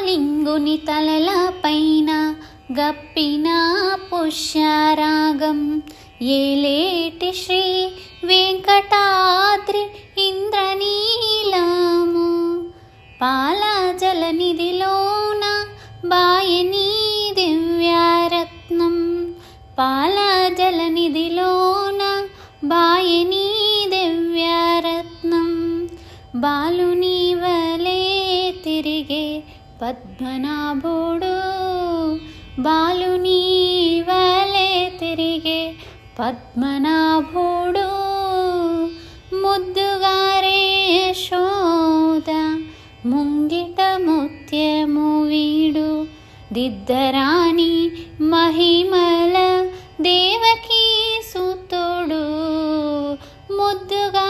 బాలింగుని తలల పైన గప్పిన పుష్యరాగం ఏలేటి శ్రీ వెంకటాద్రి ఇంద్రనీలము పాల జలనిధిలోన బాయని దివ్యరత్నం పాల జలనిధిలోన బాయని దివ్యరత్నం బాలుని వలే తిరిగే పద్మనాభుడు బాలుని వలే తిరిగే పద్మనాభుడు ముద్దుగారే యశోద ముంగిట ముత్యము వీడు దిద్దరాని మహిమల దేవకీ సుతుడు ముద్దుగా